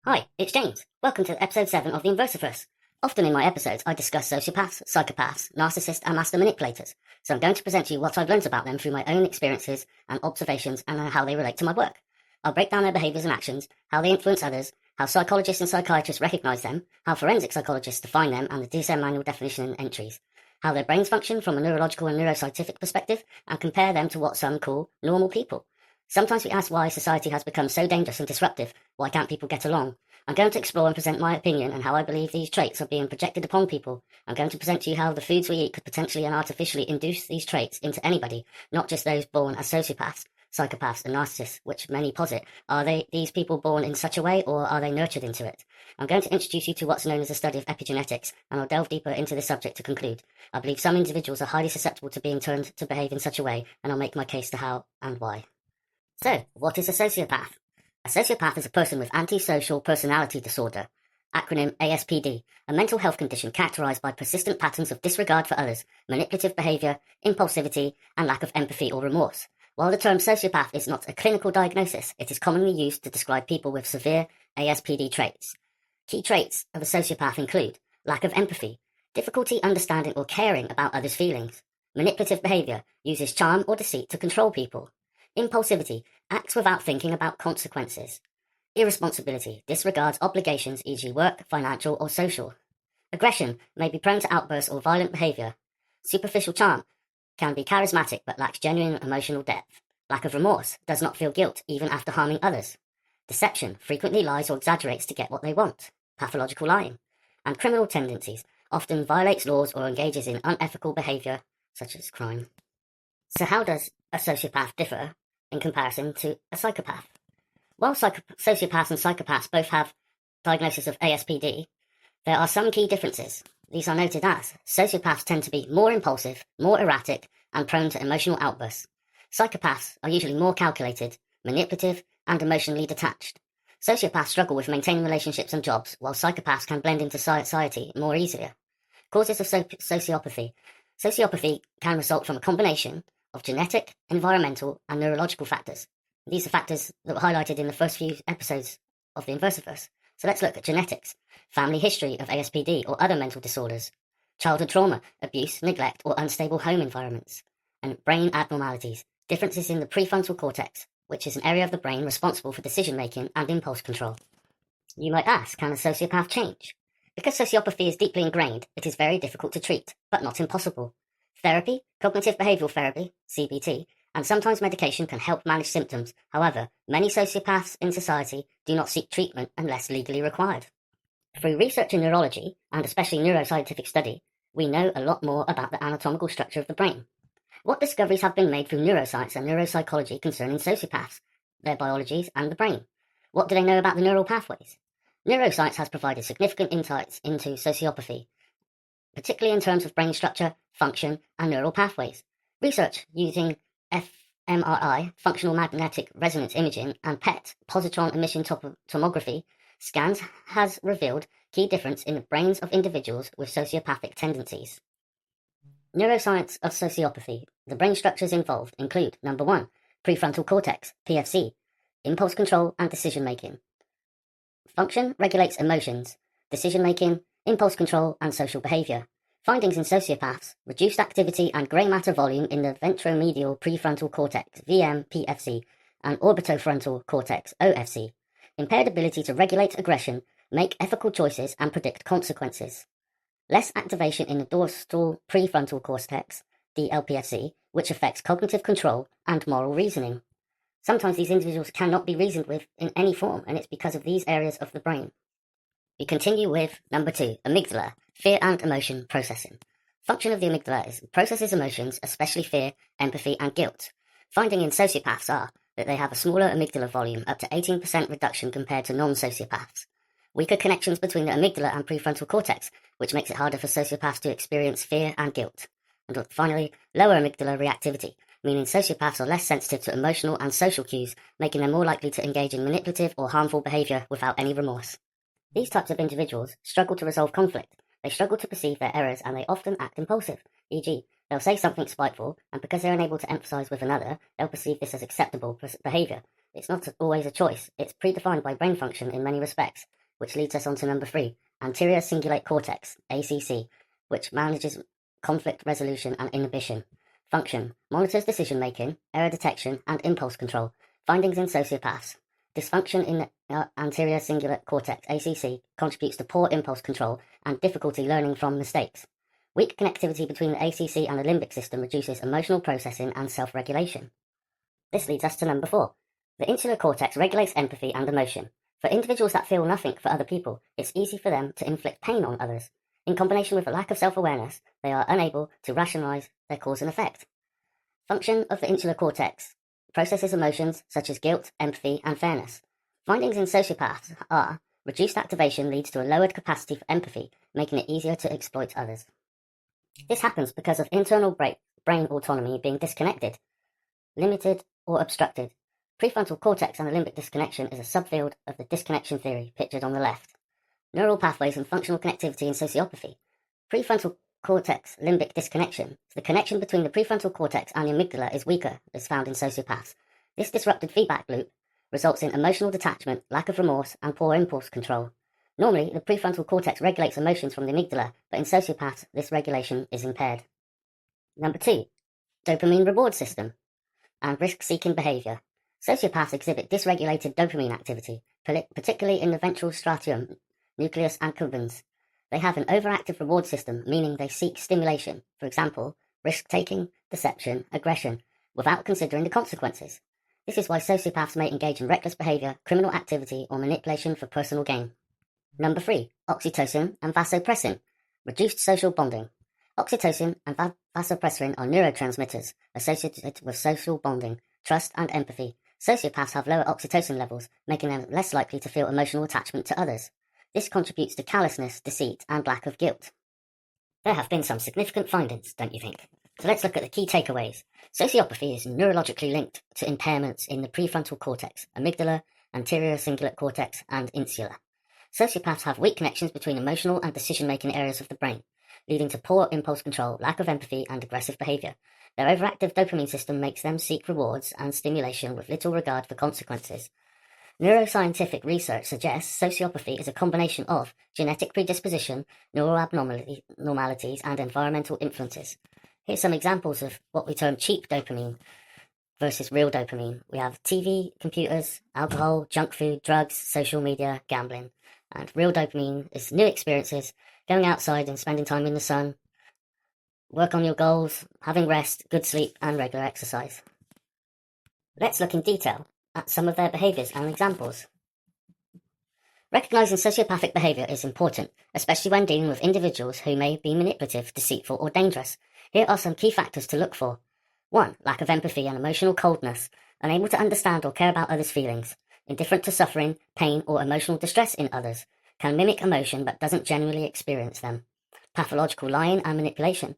Hi, it's James. Welcome to episode 7 of the Inversiverse. Often in my episodes, I discuss sociopaths, psychopaths, narcissists, and master manipulators. So I'm going to present to you what I've learned about them through my own experiences and observations and how they relate to my work. I'll break down their behaviours and actions, how they influence others, how psychologists and psychiatrists recognise them, how forensic psychologists define them and the DSM manual definition and entries, how their brains function from a neurological and neuroscientific perspective, and compare them to what some call normal people. Sometimes we ask why society has become so dangerous and disruptive. Why can't people get along? I'm going to explore and present my opinion and how I believe these traits are being projected upon people. I'm going to present to you how the foods we eat could potentially and artificially induce these traits into anybody, not just those born as sociopaths, psychopaths and narcissists, which many posit. Are these people born in such a way, or are they nurtured into it? I'm going to introduce you to what's known as the study of epigenetics, and I'll delve deeper into this subject to conclude. I believe some individuals are highly susceptible to being turned to behave in such a way, and I'll make my case to how and why. So, what is a sociopath? A sociopath is a person with antisocial personality disorder, acronym ASPD, a mental health condition characterized by persistent patterns of disregard for others, manipulative behavior, impulsivity, and lack of empathy or remorse. While the term sociopath is not a clinical diagnosis, it is commonly used to describe people with severe ASPD traits. Key traits of a sociopath include lack of empathy, difficulty understanding or caring about others' feelings. Manipulative behavior uses charm or deceit to control people. Impulsivity acts without thinking about consequences. Irresponsibility disregards obligations, e.g. work, financial or social. Aggression may be prone to outbursts or violent behavior. Superficial charm can be charismatic but lacks genuine emotional depth. Lack of remorse does not feel guilt even after harming others. Deception frequently lies or exaggerates to get what they want. Pathological lying. And criminal tendencies often violates laws or engages in unethical behavior such as crime. So how does a sociopath differ in comparison to a psychopath? While sociopaths and psychopaths both have diagnosis of ASPD, there are some key differences. These are noted as sociopaths tend to be more impulsive, more erratic, and prone to emotional outbursts. Psychopaths are usually more calculated, manipulative, and emotionally detached. Sociopaths struggle with maintaining relationships and jobs, while psychopaths can blend into society more easily. Causes of sociopathy. Sociopathy can result from a combination of genetic, environmental, and neurological factors. These are factors that were highlighted in the first few episodes of the Inversiverse. So let's look at genetics, family history of ASPD or other mental disorders, childhood trauma, abuse, neglect, or unstable home environments, and brain abnormalities, differences in the prefrontal cortex, which is an area of the brain responsible for decision-making and impulse control. You might ask, can a sociopath change? Because sociopathy is deeply ingrained, it is very difficult to treat, but not impossible. Therapy, cognitive behavioral therapy, CBT, and sometimes medication can help manage symptoms. However, many sociopaths in society do not seek treatment unless legally required. Through research in neurology, and especially neuroscientific study, we know a lot more about the anatomical structure of the brain. What discoveries have been made through neuroscience and neuropsychology concerning sociopaths, their biologies, and the brain? What do they know about the neural pathways? Neuroscience has provided significant insights into sociopathy, particularly in terms of brain structure, function, and neural pathways. Research using fMRI, functional magnetic resonance imaging, and PET, positron emission tomography, scans has revealed key difference in the brains of individuals with sociopathic tendencies. Neuroscience of sociopathy. The brain structures involved include, number 1, prefrontal cortex, PFC, impulse control and decision-making. Function regulates emotions, decision-making, impulse control, and social behavior. Findings in sociopaths, reduced activity and grey matter volume in the ventromedial prefrontal cortex, VMPFC, and orbitofrontal cortex, OFC. Impaired ability to regulate aggression, make ethical choices, and predict consequences. Less activation in the dorsal prefrontal cortex, DLPFC, which affects cognitive control and moral reasoning. Sometimes these individuals cannot be reasoned with in any form, and it's because of these areas of the brain. We continue with number 2, amygdala, fear and emotion processing. Function of the amygdala is processes emotions, especially fear, empathy, and guilt. Finding in sociopaths are that they have a smaller amygdala volume, up to 18% reduction compared to non-sociopaths. Weaker connections between the amygdala and prefrontal cortex, which makes it harder for sociopaths to experience fear and guilt. And finally, lower amygdala reactivity, meaning sociopaths are less sensitive to emotional and social cues, making them more likely to engage in manipulative or harmful behavior without any remorse. These types of individuals struggle to resolve conflict. They struggle to perceive their errors and they often act impulsive, e.g., they'll say something spiteful, and because they're unable to empathise with another, they'll perceive this as acceptable behaviour. It's not always a choice. It's predefined by brain function in many respects, which leads us on to number 3, anterior cingulate cortex, ACC, which manages conflict resolution and inhibition. Function: monitors decision-making, error detection, and impulse control. Findings in sociopaths. Dysfunction in the anterior cingulate cortex, ACC, contributes to poor impulse control and difficulty learning from mistakes. Weak connectivity between the ACC and the limbic system reduces emotional processing and self-regulation. This leads us to number 4. The insular cortex regulates empathy and emotion. For individuals that feel nothing for other people, it's easy for them to inflict pain on others. In combination with a lack of self-awareness, they are unable to rationalize their cause and effect. Function of the insular cortex: processes emotions such as guilt, empathy, and fairness. Findings in sociopaths are: reduced activation leads to a lowered capacity for empathy, making it easier to exploit others. This happens because of internal brain autonomy being disconnected, limited, or obstructed. Prefrontal cortex and the limbic disconnection is a subfield of the disconnection theory pictured on the left. Neural pathways and functional connectivity in sociopathy. Prefrontal cortex limbic disconnection. The connection between the prefrontal cortex and the amygdala is weaker, as found in sociopaths. This disrupted feedback loop results in emotional detachment, lack of remorse, and poor impulse control. Normally, the prefrontal cortex regulates emotions from the amygdala, but in sociopaths, this regulation is impaired. Number 2. Dopamine reward system and risk-seeking behaviour. Sociopaths exhibit dysregulated dopamine activity, particularly in the ventral striatum, nucleus accumbens. They have an overactive reward system, meaning they seek stimulation, for example, risk-taking, deception, aggression, without considering the consequences. This is why sociopaths may engage in reckless behaviour, criminal activity, or manipulation for personal gain. Number 3. Oxytocin and vasopressin. Reduced social bonding. Oxytocin and vasopressin are neurotransmitters associated with social bonding, trust, and empathy. Sociopaths have lower oxytocin levels, making them less likely to feel emotional attachment to others. This contributes to callousness, deceit, and lack of guilt. There have been some significant findings, don't you think? So let's look at the key takeaways. Sociopathy is neurologically linked to impairments in the prefrontal cortex, amygdala, anterior cingulate cortex, and insula. Sociopaths have weak connections between emotional and decision-making areas of the brain, leading to poor impulse control, lack of empathy, and aggressive behaviour. Their overactive dopamine system makes them seek rewards and stimulation with little regard for consequences. Neuroscientific research suggests sociopathy is a combination of genetic predisposition, neural abnormalities, and environmental influences. Here's some examples of what we term cheap dopamine versus real dopamine. We have TV, computers, alcohol, junk food, drugs, social media, gambling. And real dopamine is new experiences, going outside and spending time in the sun, work on your goals, having rest, good sleep, and regular exercise. Let's look in detail at some of their behaviours and examples. Recognising sociopathic behaviour is important, especially when dealing with individuals who may be manipulative, deceitful, or dangerous. Here are some key factors to look for. 1. Lack of empathy and emotional coldness, unable to understand or care about others' feelings, indifferent to suffering, pain, or emotional distress in others, can mimic emotion but doesn't genuinely experience them. Pathological lying and manipulation,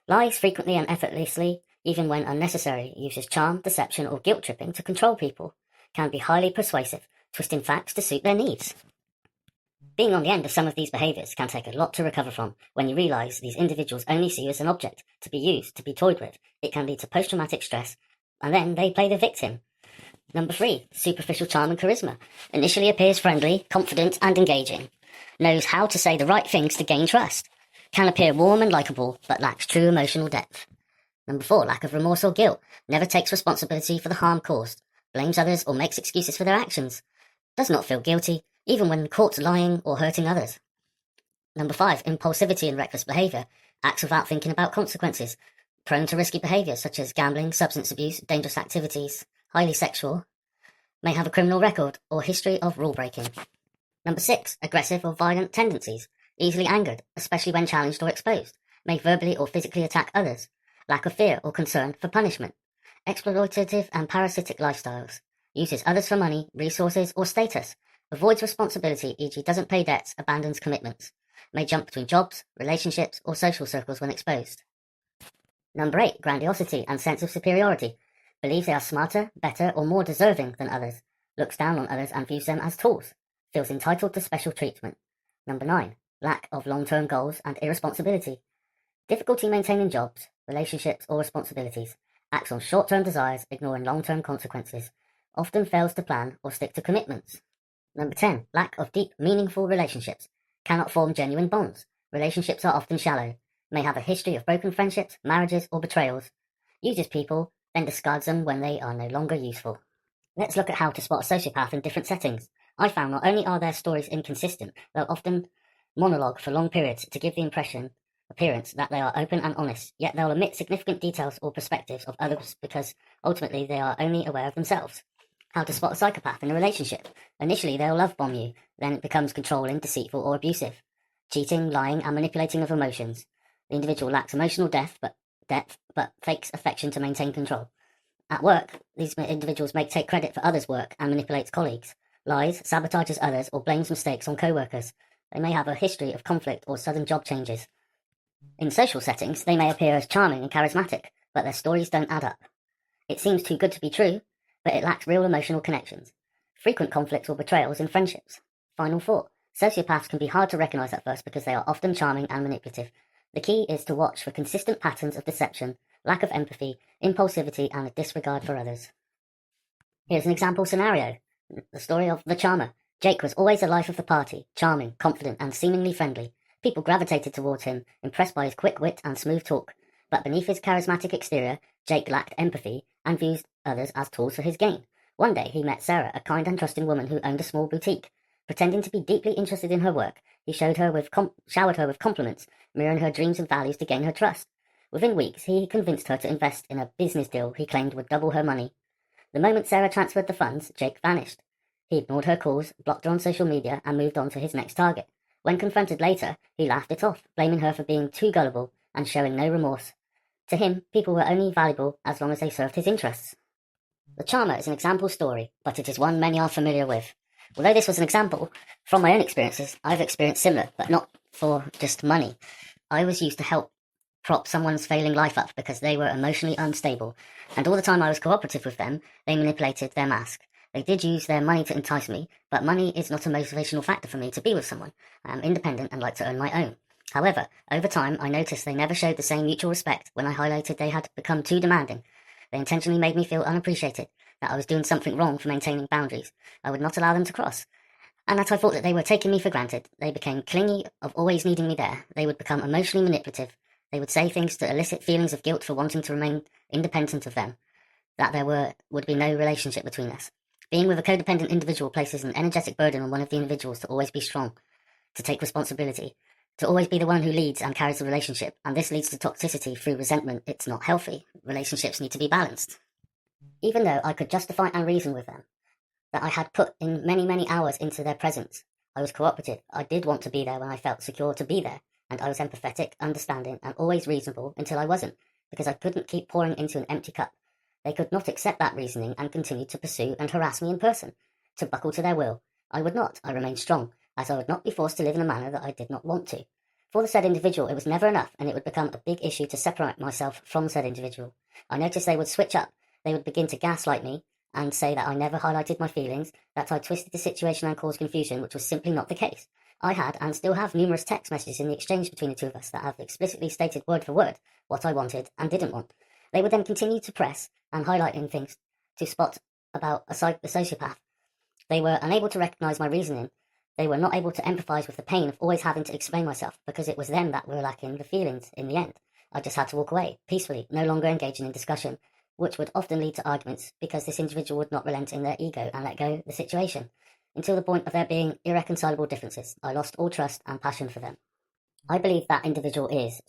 lies frequently and effortlessly, even when unnecessary, uses charm, deception, or guilt-tripping to control people, can be highly persuasive, twisting facts to suit their needs. Being on the end of some of these behaviours can take a lot to recover from. When you realise these individuals only see you as an object, to be used, to be toyed with, it can lead to post-traumatic stress, and then they play the victim. Number 3, superficial charm and charisma. Initially appears friendly, confident, and engaging. Knows how to say the right things to gain trust. Can appear warm and likeable, but lacks true emotional depth. Number 4, lack of remorse or guilt. Never takes responsibility for the harm caused. Blames others or makes excuses for their actions. Does not feel guilty, even when caught lying or hurting others. Number 5, impulsivity and reckless behaviour. Acts without thinking about consequences. Prone to risky behaviour such as gambling, substance abuse, dangerous activities. Highly sexual. May have a criminal record or history of rule breaking. Number 6, aggressive or violent tendencies. Easily angered, especially when challenged or exposed. May verbally or physically attack others. Lack of fear or concern for punishment. Exploitative and parasitic lifestyles. Uses others for money, resources, or status. Avoids responsibility, e.g. doesn't pay debts, abandons commitments. May jump between jobs, relationships, or social circles when exposed. Number 8, grandiosity and sense of superiority. Believes they are smarter, better, or more deserving than others. Looks down on others and views them as tools. Feels entitled to special treatment. Number 9, lack of long-term goals and irresponsibility. Difficulty maintaining jobs, relationships, or responsibilities. Acts on short-term desires, ignoring long-term consequences. often fails to plan or stick to commitments. Number 10, lack of deep, meaningful relationships, cannot form genuine bonds. Relationships are often shallow, may have a history of broken friendships, marriages, or betrayals. Uses people, then discards them when they are no longer useful. Let's look at how to spot a sociopath in different settings. I found not only are their stories inconsistent, they'll often monologue for long periods to give the appearance that they are open and honest, yet they'll omit significant details or perspectives of others because ultimately they are only aware of themselves. How to spot a psychopath in a relationship. Initially they'll love bomb you, then it becomes controlling, deceitful, or abusive. Cheating, lying, and manipulating of emotions. The individual lacks emotional depth, but fakes affection to maintain control. At work, these individuals may take credit for others' work and manipulates colleagues, lies, sabotages others, or blames mistakes on co-workers. They may have a history of conflict or sudden job changes. In social settings, they may appear as charming and charismatic, but their stories don't add up. It seems too good to be true, but it lacks real emotional connections. Frequent conflicts or betrayals in friendships. Final thought. Sociopaths can be hard to recognise at first because they are often charming and manipulative. The key is to watch for consistent patterns of deception, lack of empathy, impulsivity, and a disregard for others. Here's an example scenario. The story of the charmer. Jake was always the life of the party, charming, confident, and seemingly friendly. People gravitated towards him, impressed by his quick wit and smooth talk. But beneath his charismatic exterior, Jake lacked empathy and views others as tools for his gain. One day he met Sarah, a kind and trusting woman who owned a small boutique. Pretending to be deeply interested in her work, he showered her with compliments, mirroring her dreams and values to gain her trust. Within weeks, he convinced her to invest in a business deal he claimed would double her money. The moment Sarah transferred the funds, Jake vanished. He ignored her calls, blocked her on social media, and moved on to his next target. When confronted later, he laughed it off, blaming her for being too gullible and showing no remorse. To him, people were only valuable as long as they served his interests. The charmer is an example story, but it is one many are familiar with. Although this was an example, from my own experiences, I've experienced similar, but not for just money. I was used to help prop someone's failing life up because they were emotionally unstable, and all the time I was cooperative with them, they manipulated their mask. They did use their money to entice me, but money is not a motivational factor for me to be with someone. I am independent and like to earn my own. However, over time, I noticed they never showed the same mutual respect when I highlighted they had become too demanding. They intentionally made me feel unappreciated, that I was doing something wrong for maintaining boundaries I would not allow them to cross, and that I thought that they were taking me for granted. They became clingy of always needing me there. They would become emotionally manipulative. They would say things to elicit feelings of guilt for wanting to remain independent of them, that there would be no relationship between us. Being with a codependent individual places an energetic burden on one of the individuals to always be strong, to take responsibility, to always be the one who leads and carries the relationship, and this leads to toxicity through resentment. It's not healthy. Relationships need to be balanced. Even though I could justify and reason with them, that I had put in many, many hours into their presence, I was cooperative. I did want to be there when I felt secure to be there, and I was empathetic, understanding, and always reasonable until I wasn't, because I couldn't keep pouring into an empty cup. They could not accept that reasoning and continued to pursue and harass me in person, to buckle to their will. I would not. I remained strong, as I would not be forced to live in a manner that I did not want to. For the said individual, it was never enough, and it would become a big issue to separate myself from said individual. I noticed they would switch up. They would begin to gaslight me and say that I never highlighted my feelings, that I twisted the situation and caused confusion, which was simply not the case. I had and still have numerous text messages in the exchange between the two of us that have explicitly stated word for word what I wanted and didn't want. They would then continue to press and highlight in things to spot about a sociopath. They were unable to recognise my reasoning. They were not able to empathise with the pain of always having to explain myself, because it was them that were lacking the feelings in the end. I just had to walk away, peacefully, no longer engaging in discussion, which would often lead to arguments, because this individual would not relent in their ego and let go of the situation, until the point of there being irreconcilable differences. I lost all trust and passion for them. I believe that individual was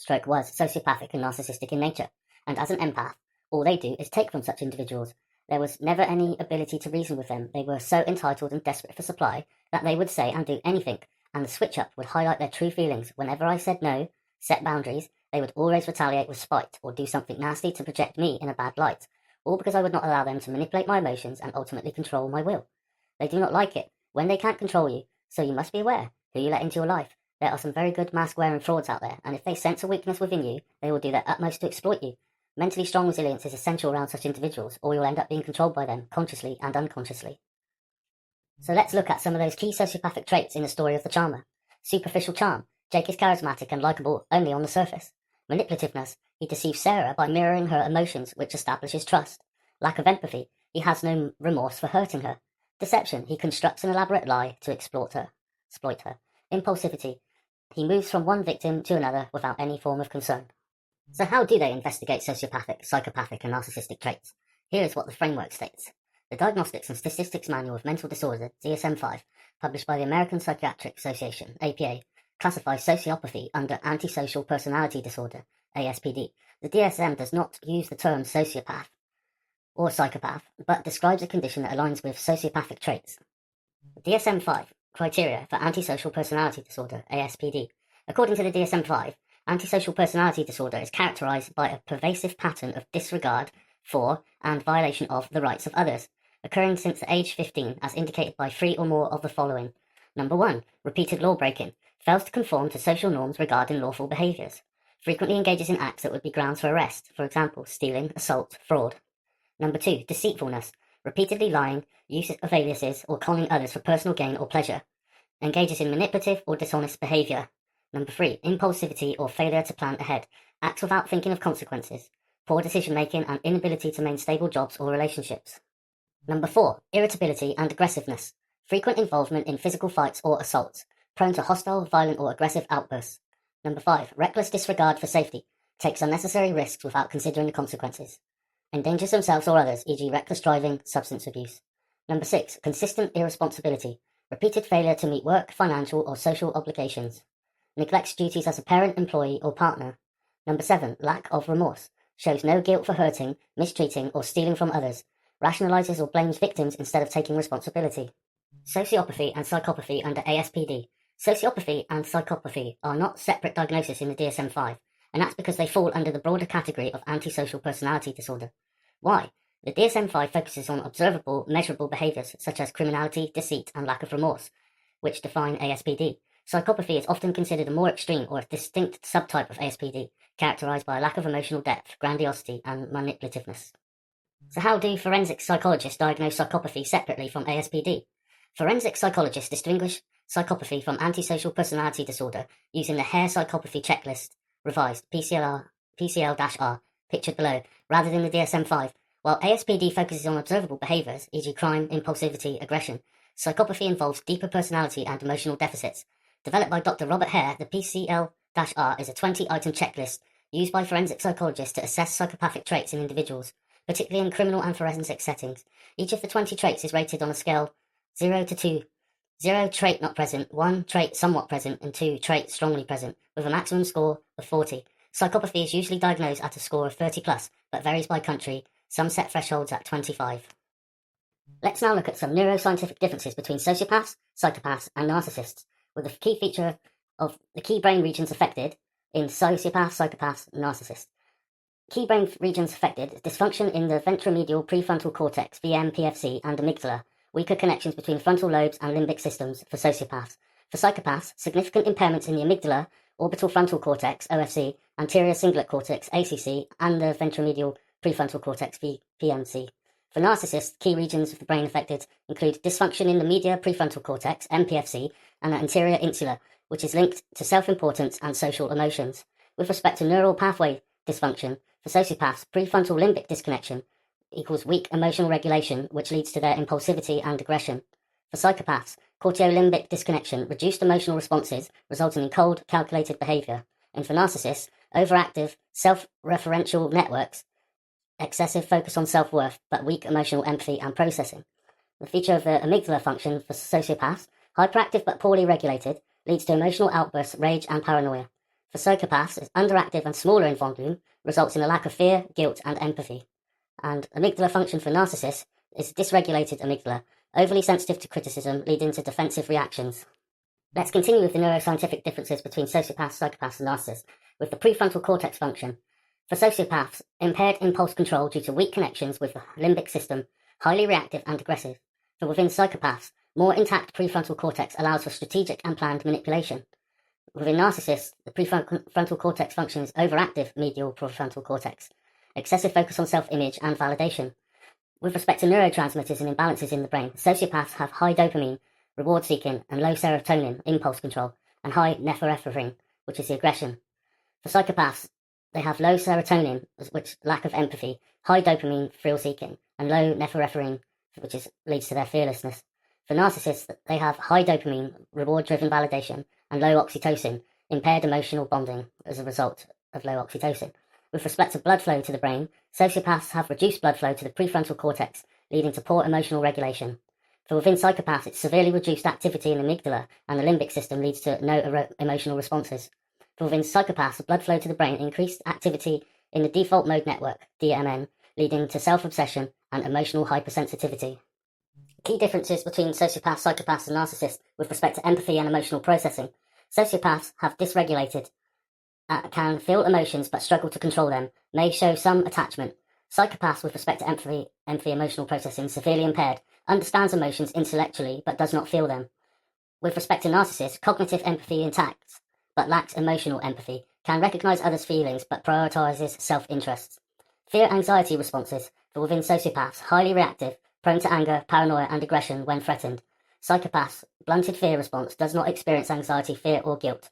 sociopathic and narcissistic in nature, and as an empath, all they do is take from such individuals. There was never any ability to reason with them. They were so entitled and desperate for supply that they would say and do anything, and the switch-up would highlight their true feelings. Whenever I said no, set boundaries, they would always retaliate with spite or do something nasty to project me in a bad light, all because I would not allow them to manipulate my emotions and ultimately control my will. They do not like it when they can't control you, so you must be aware who you let into your life. There are some very good mask-wearing frauds out there, and if they sense a weakness within you, they will do their utmost to exploit you. Mentally strong resilience is essential around such individuals, or you'll end up being controlled by them, consciously and unconsciously. So let's look at some of those key sociopathic traits in the story of the charmer. Superficial charm. Jake is charismatic and likeable only on the surface. Manipulativeness. He deceives Sarah by mirroring her emotions, which establishes trust. Lack of empathy. He has no remorse for hurting her. Deception. He constructs an elaborate lie to exploit her. Impulsivity. He moves from one victim to another without any form of concern. So how do they investigate sociopathic, psychopathic, and narcissistic traits? Here is what the framework states. The Diagnostics and Statistics Manual of Mental Disorder, DSM-5, published by the American Psychiatric Association, APA, classifies sociopathy under antisocial personality disorder, ASPD. The DSM does not use the term sociopath or psychopath, but describes a condition that aligns with sociopathic traits. DSM-5 criteria for antisocial personality disorder, ASPD. According to the DSM-5, antisocial personality disorder is characterized by a pervasive pattern of disregard for and violation of the rights of others, occurring since age 15 as indicated by 3 or more of the following. Number 1. Repeated law breaking. Fails to conform to social norms regarding lawful behaviours. Frequently engages in acts that would be grounds for arrest, for example, stealing, assault, fraud. Number 2. Deceitfulness. Repeatedly lying, use of aliases, or conning others for personal gain or pleasure. Engages in manipulative or dishonest behaviour. Number 3. Impulsivity or failure to plan ahead. Acts without thinking of consequences. Poor decision-making and inability to maintain stable jobs or relationships. Number 4. Irritability and aggressiveness. Frequent involvement in physical fights or assaults. Prone to hostile, violent or aggressive outbursts. Number 5. Reckless disregard for safety. Takes unnecessary risks without considering the consequences. Endangers themselves or others, e.g. reckless driving, substance abuse. Number 6. Consistent irresponsibility. Repeated failure to meet work, financial or social obligations. Neglects duties as a parent, employee or partner. Number 7. Lack of remorse. Shows no guilt for hurting, mistreating or stealing from others. Rationalizes or blames victims instead of taking responsibility. Sociopathy and psychopathy under ASPD. Sociopathy and psychopathy are not separate diagnoses in the DSM-5, and that's because they fall under the broader category of antisocial personality disorder. Why? The DSM-5 focuses on observable, measurable behaviours such as criminality, deceit and lack of remorse, which define ASPD. Psychopathy is often considered a more extreme or a distinct subtype of ASPD, characterised by a lack of emotional depth, grandiosity and manipulativeness. So how do forensic psychologists diagnose psychopathy separately from ASPD? Forensic psychologists distinguish psychopathy from antisocial personality disorder using the Hare Psychopathy Checklist, revised, PCL-R, pictured below, rather than the DSM-5. While ASPD focuses on observable behaviours, e.g. crime, impulsivity, aggression, psychopathy involves deeper personality and emotional deficits. Developed by Dr. Robert Hare, the PCL-R is a 20-item checklist used by forensic psychologists to assess psychopathic traits in individuals, particularly in criminal and forensic settings. Each of the 20 traits is rated on a scale 0 to 2. 0 trait not present, 1 trait somewhat present, and 2 trait strongly present, with a maximum score of 40. Psychopathy is usually diagnosed at a score of 30+, but varies by country, some set thresholds at 25. Let's now look at some neuroscientific differences between sociopaths, psychopaths, and narcissists, with the key feature of the key brain regions affected in sociopaths, psychopaths, and narcissists. Key brain regions affected: dysfunction in the ventromedial prefrontal cortex, VMPFC, and amygdala, weaker connections between frontal lobes and limbic systems for sociopaths. For psychopaths, significant impairments in the amygdala, orbital frontal cortex, OFC, anterior cingulate cortex, ACC, and the ventromedial prefrontal cortex, VPMC. For narcissists, key regions of the brain affected include dysfunction in the media prefrontal cortex, MPFC, and the anterior insula, which is linked to self-importance and social emotions. With respect to neural pathway dysfunction, for sociopaths, prefrontal limbic disconnection equals weak emotional regulation, which leads to their impulsivity and aggression. For psychopaths, cortiolimbic disconnection, reduced emotional responses, resulting in cold, calculated behaviour. And for narcissists, overactive, self-referential networks, excessive focus on self-worth, but weak emotional empathy and processing. The feature of the amygdala function for sociopaths, hyperactive but poorly regulated, leads to emotional outbursts, rage and paranoia. For psychopaths, is underactive and smaller in volume, results in a lack of fear, guilt and empathy. And amygdala function for narcissists is dysregulated amygdala, overly sensitive to criticism, leading to defensive reactions. Let's continue with the neuroscientific differences between sociopaths, psychopaths and narcissists, with the prefrontal cortex function. For sociopaths, impaired impulse control due to weak connections with the limbic system, highly reactive and aggressive. For within psychopaths, more intact prefrontal cortex allows for strategic and planned manipulation. Within narcissists, the prefrontal cortex function is overactive medial prefrontal cortex, excessive focus on self-image and validation. With respect to neurotransmitters and imbalances in the brain, sociopaths have high dopamine, reward-seeking, and low serotonin, impulse control, and high norepinephrine, which is the aggression. For psychopaths, They have low serotonin, which lack of empathy, high dopamine, thrill-seeking, and low norepinephrine, which leads to their fearlessness. For narcissists, they have high dopamine, reward-driven validation, and low oxytocin, impaired emotional bonding as a result of low oxytocin. With respect to blood flow to the brain, sociopaths have reduced blood flow to the prefrontal cortex, leading to poor emotional regulation. For within psychopaths, it's severely reduced activity in the amygdala, and the limbic system leads to no emotional responses. For within psychopaths, blood flow to the brain increased activity in the default mode network, DMN, leading to self-obsession and emotional hypersensitivity. Key differences between sociopaths, psychopaths and narcissists with respect to empathy and emotional processing. Sociopaths have dysregulated, can feel emotions but struggle to control them, may show some attachment. Psychopaths with respect to empathy emotional processing, severely impaired, understands emotions intellectually but does not feel them. With respect to narcissists, cognitive empathy intact but lacks emotional empathy, can recognize others' feelings but prioritizes self-interests. Fear-anxiety responses for within sociopaths, highly reactive, prone to anger, paranoia and aggression when threatened. Psychopaths, blunted fear response, does not experience anxiety, fear or guilt.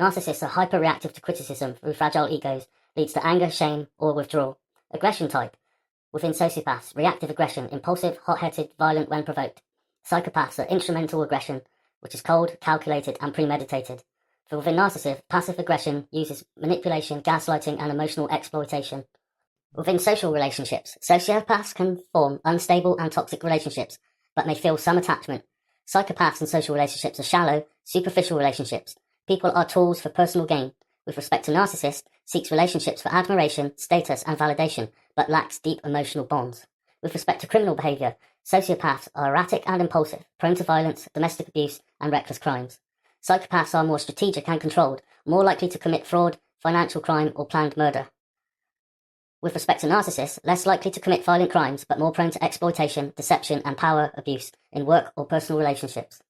Narcissists are hyper-reactive to criticism through fragile egos, leads to anger, shame or withdrawal. Aggression type. Within sociopaths, reactive aggression, impulsive, hot-headed, violent when provoked. Psychopaths are instrumental aggression, which is cold, calculated and premeditated. For within narcissists, passive aggression uses manipulation, gaslighting and emotional exploitation. Within social relationships, sociopaths can form unstable and toxic relationships, but may feel some attachment. Psychopaths and social relationships are shallow, superficial relationships. People are tools for personal gain. With respect to narcissists, seeks relationships for admiration, status and validation, but lacks deep emotional bonds. With respect to criminal behaviour, sociopaths are erratic and impulsive, prone to violence, domestic abuse and reckless crimes. Psychopaths are more strategic and controlled, more likely to commit fraud, financial crime or planned murder. With respect to narcissists, less likely to commit violent crimes, but more prone to exploitation, deception and power abuse in work or personal relationships.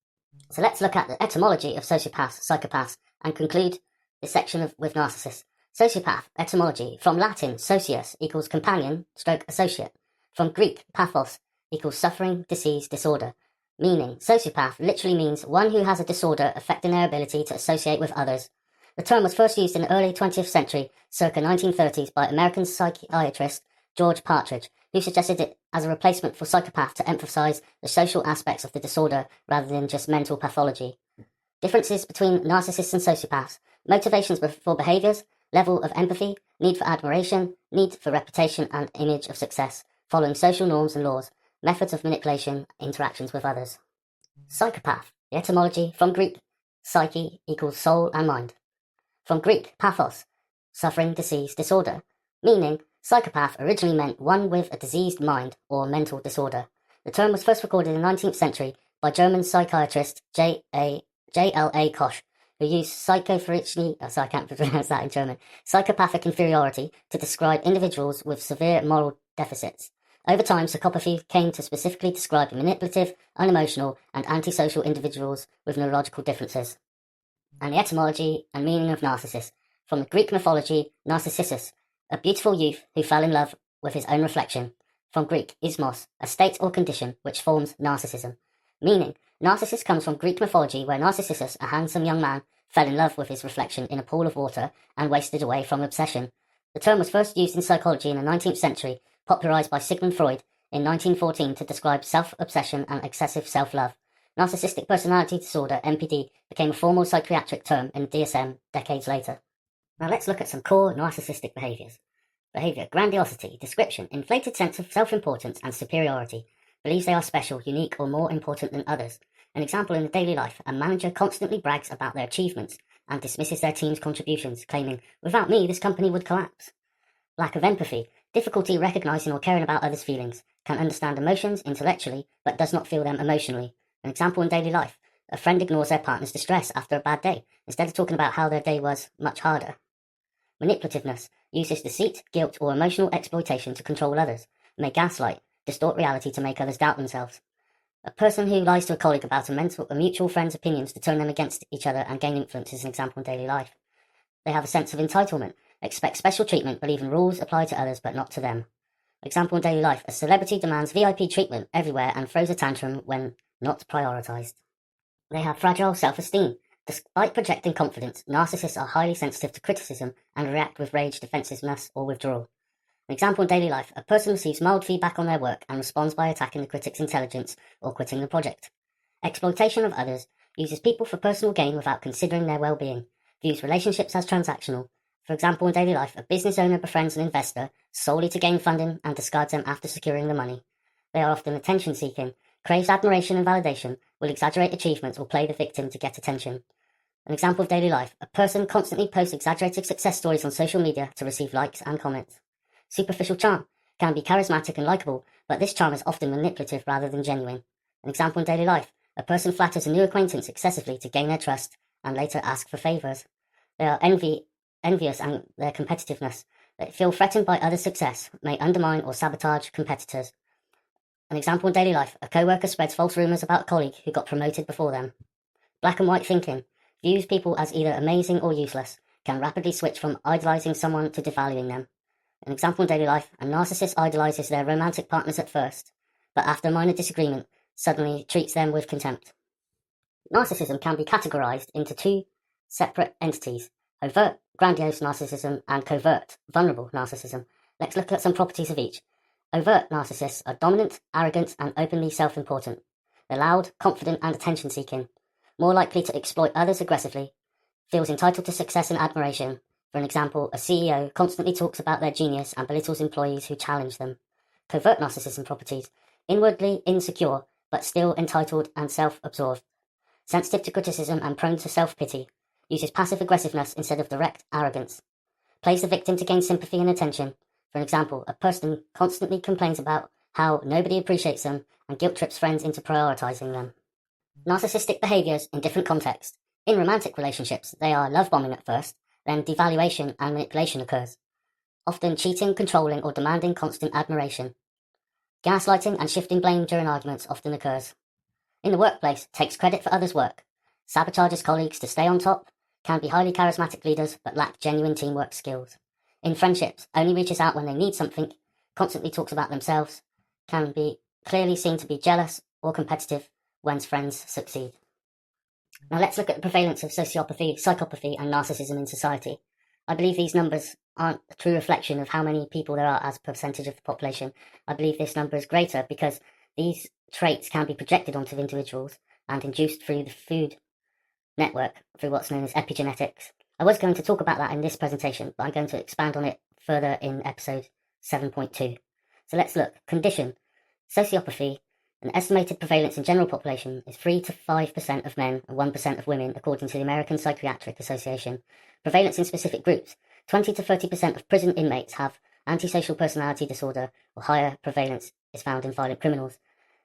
So let's look at the etymology of sociopaths, psychopaths, and conclude this section with narcissists. Sociopath, etymology, from Latin, socius equals companion, stroke associate. From Greek, pathos equals suffering, disease, disorder. Meaning, sociopath literally means one who has a disorder affecting their ability to associate with others. The term was first used in the early 20th century, circa 1930s, by American psychiatrist George Partridge, who suggested it as a replacement for psychopath to emphasize the social aspects of the disorder rather than just mental pathology. Differences between narcissists and sociopaths, motivations for behaviors, level of empathy, need for admiration, need for reputation and image of success, following social norms and laws, methods of manipulation, interactions with others. Psychopath, the etymology, from Greek, psyche equals soul and mind. From Greek, pathos, suffering, disease, disorder, meaning psychopath originally meant one with a diseased mind or mental disorder. The term was first recorded in the 19th century by German psychiatrist J.L.A. Koch, who used psychopathic inferiority to describe individuals with severe moral deficits. Over time, psychopathy came to specifically describe manipulative, unemotional, and antisocial individuals with neurological differences. And the etymology and meaning of narcissist. From the Greek mythology, Narcissus, a beautiful youth who fell in love with his own reflection. From Greek, ismos, a state or condition which forms narcissism. Meaning, Narcissus comes from Greek mythology where Narcissus, a handsome young man, fell in love with his reflection in a pool of water and wasted away from obsession. The term was first used in psychology in the 19th century, popularized by Sigmund Freud in 1914 to describe self-obsession and excessive self-love. Narcissistic personality disorder, NPD, became a formal psychiatric term in DSM decades later. Now let's look at some core narcissistic behaviours. Behaviour: grandiosity, description, inflated sense of self-importance and superiority, believes they are special, unique or more important than others. An example in the daily life, a manager constantly brags about their achievements and dismisses their team's contributions, claiming, "Without me, this company would collapse." Lack of empathy, difficulty recognising or caring about others' feelings, can understand emotions intellectually but does not feel them emotionally. An example in daily life, a friend ignores their partner's distress after a bad day, instead of talking about how their day was much harder. Manipulativeness, uses deceit, guilt or emotional exploitation to control others, may gaslight, distort reality to make others doubt themselves. A person who lies to a colleague about a mutual friend's opinions to turn them against each other and gain influence is an example in daily life. They have a sense of entitlement, expect special treatment, believing rules apply to others but not to them. Example in daily life, a celebrity demands VIP treatment everywhere and throws a tantrum when not prioritised. They have fragile self-esteem, Despite projecting confidence, narcissists are highly sensitive to criticism and react with rage, defensiveness, or withdrawal. An example in daily life, a person receives mild feedback on their work and responds by attacking the critic's intelligence or quitting the project. Exploitation of others uses people for personal gain without considering their well-being, views relationships as transactional. For example, in daily life, a business owner befriends an investor solely to gain funding and discards them after securing the money. They are often attention-seeking, craves admiration and validation, will exaggerate achievements or play the victim to get attention. An example of daily life, a person constantly posts exaggerated success stories on social media to receive likes and comments. Superficial charm can be charismatic and likable, but this charm is often manipulative rather than genuine. An example in daily life, a person flatters a new acquaintance excessively to gain their trust and later ask for favours. They are envious and their competitiveness. They feel threatened by others' success, may undermine or sabotage competitors. An example in daily life, a co-worker spreads false rumours about a colleague who got promoted before them. Black and white thinking views people as either amazing or useless, can rapidly switch from idolising someone to devaluing them. An example in daily life, a narcissist idolises their romantic partners at first, but after a minor disagreement, suddenly treats them with contempt. Narcissism can be categorised into two separate entities: overt, grandiose narcissism and covert, vulnerable narcissism. Let's look at some properties of each. Overt narcissists are dominant, arrogant and openly self-important. They're loud, confident and attention-seeking, more likely to exploit others aggressively, feels entitled to success and admiration. For an example, a CEO constantly talks about their genius and belittles employees who challenge them. Covert narcissism properties: inwardly insecure, but still entitled and self-absorbed. Sensitive to criticism and prone to self-pity. Uses passive aggressiveness instead of direct arrogance. Plays the victim to gain sympathy and attention. For an example, a person constantly complains about how nobody appreciates them and guilt trips friends into prioritising them. Narcissistic behaviours in different contexts. In romantic relationships, they are love bombing at first, then devaluation and manipulation occurs. Often cheating, controlling or demanding constant admiration. Gaslighting and shifting blame during arguments often occurs. In the workplace, takes credit for others' work. Sabotages colleagues to stay on top. Can be highly charismatic leaders but lack genuine teamwork skills. In friendships, only reaches out when they need something. Constantly talks about themselves. Can be clearly seen to be jealous or competitive when friends succeed. Now let's look at the prevalence of sociopathy, psychopathy and narcissism in society. I believe these numbers aren't a true reflection of how many people there are as a percentage of the population. I believe this number is greater because these traits can be projected onto individuals and induced through the food network through what's known as epigenetics. I was going to talk about that in this presentation, but I'm going to expand on it further in episode 7.2. So let's look. Condition. Sociopathy. An estimated prevalence in general population is 3 to 5% of men and 1% of women, according to the American Psychiatric Association. Prevalence in specific groups. 20 to 30% of prison inmates have antisocial personality disorder, or higher prevalence is found in violent criminals.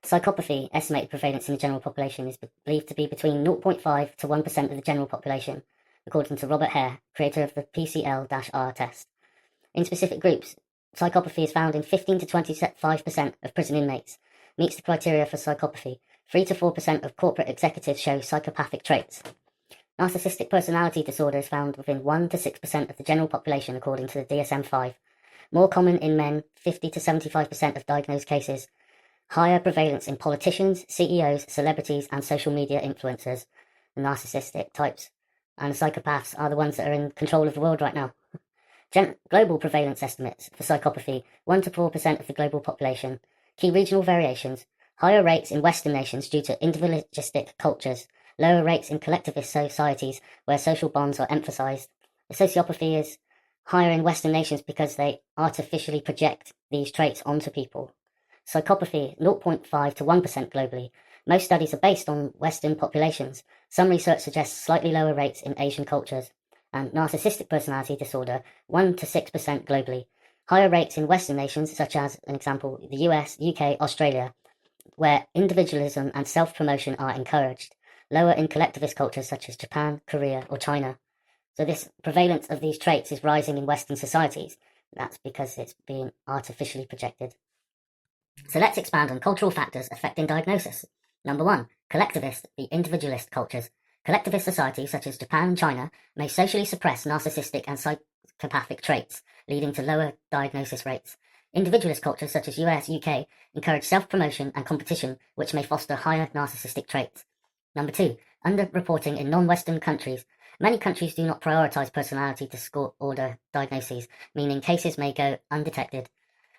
Psychopathy, estimated prevalence in the general population, is believed to be between 0.5 to 1% of the general population, according to Robert Hare, creator of the PCL-R test. In specific groups, psychopathy is found in 15 to 25% of prison inmates. Meets the criteria for psychopathy. 3 to 4% of corporate executives show psychopathic traits. Narcissistic personality disorder is found within 1 to 6% of the general population, according to the DSM-5. More common in men, 50 to 75% of diagnosed cases. Higher prevalence in politicians, CEOs, celebrities, and social media influencers. The narcissistic types and the psychopaths are the ones that are in control of the world right now. Global prevalence estimates for psychopathy: 1 to 4% of the global population. Key regional variations: higher rates in Western nations due to individualistic cultures, lower rates in collectivist societies where social bonds are emphasized. The sociopathy is higher in Western nations because they artificially project these traits onto people. Psychopathy, 0.5 to 1% globally. Most studies are based on Western populations. Some research suggests slightly lower rates in Asian cultures. And narcissistic personality disorder, 1 to 6% globally. Higher rates in Western nations, such as, an example, the US, UK, Australia, where individualism and self-promotion are encouraged. Lower in collectivist cultures such as Japan, Korea, or China. So this prevalence of these traits is rising in Western societies. That's because it's being artificially projected. So let's expand on cultural factors affecting diagnosis. Number 1, collectivist, the individualist cultures. Collectivist societies such as Japan and China may socially suppress narcissistic and psychopathic traits, leading to lower diagnosis rates. Individualist cultures such as US, UK encourage self-promotion and competition, which may foster higher narcissistic traits. Number 2, Underreporting in non-Western countries. Many countries do not prioritize personality disorder diagnoses, meaning cases may go undetected.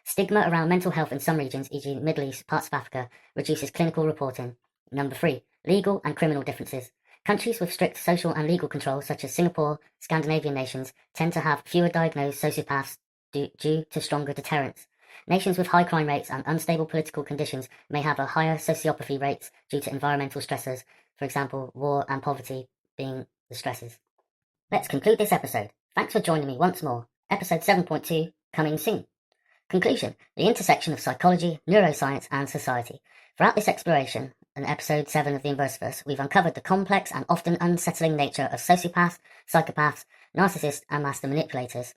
Stigma around mental health in some regions, e.g. the Middle East, parts of Africa, reduces clinical reporting. Number 3. Legal and criminal differences. Countries with strict social and legal control, such as Singapore, Scandinavian nations, tend to have fewer diagnosed sociopaths due to stronger deterrence. Nations with high crime rates and unstable political conditions may have a higher sociopathy rates due to environmental stressors, for example, war and poverty being the stresses. Let's conclude this episode. Thanks for joining me once more. Episode 7.2, coming soon. Conclusion: the intersection of psychology, neuroscience, and society. Throughout this exploration, in episode 7 of the Inversiverse, we've uncovered the complex and often unsettling nature of sociopaths, psychopaths, narcissists, and master manipulators,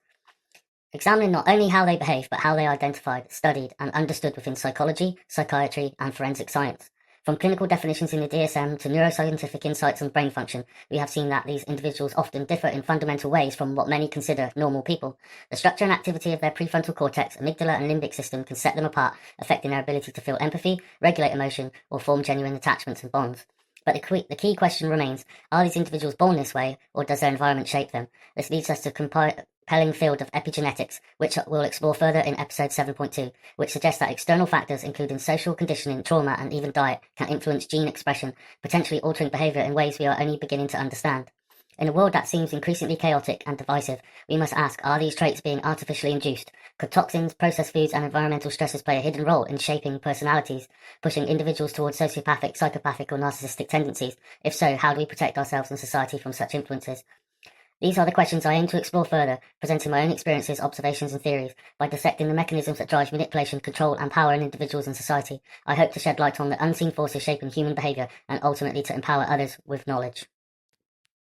examining not only how they behave, but how they are identified, studied, and understood within psychology, psychiatry, and forensic science. From clinical definitions in the DSM to neuroscientific insights on brain function, we have seen that these individuals often differ in fundamental ways from what many consider normal people. The structure and activity of their prefrontal cortex, amygdala, and limbic system can set them apart, affecting their ability to feel empathy, regulate emotion, or form genuine attachments and bonds. But the key question remains, are these individuals born this way, or does their environment shape them? This leads us to compelling field of epigenetics, which we'll explore further in episode 7.2, which suggests that external factors, including social conditioning, trauma, and even diet, can influence gene expression, potentially altering behaviour in ways we are only beginning to understand. In a world that seems increasingly chaotic and divisive, we must ask, are these traits being artificially induced? Could toxins, processed foods, and environmental stresses play a hidden role in shaping personalities, pushing individuals towards sociopathic, psychopathic, or narcissistic tendencies? If so, how do we protect ourselves and society from such influences? These are the questions I aim to explore further, presenting my own experiences, observations, and theories. By dissecting the mechanisms that drive manipulation, control, and power in individuals and society, I hope to shed light on the unseen forces shaping human behaviour and ultimately to empower others with knowledge.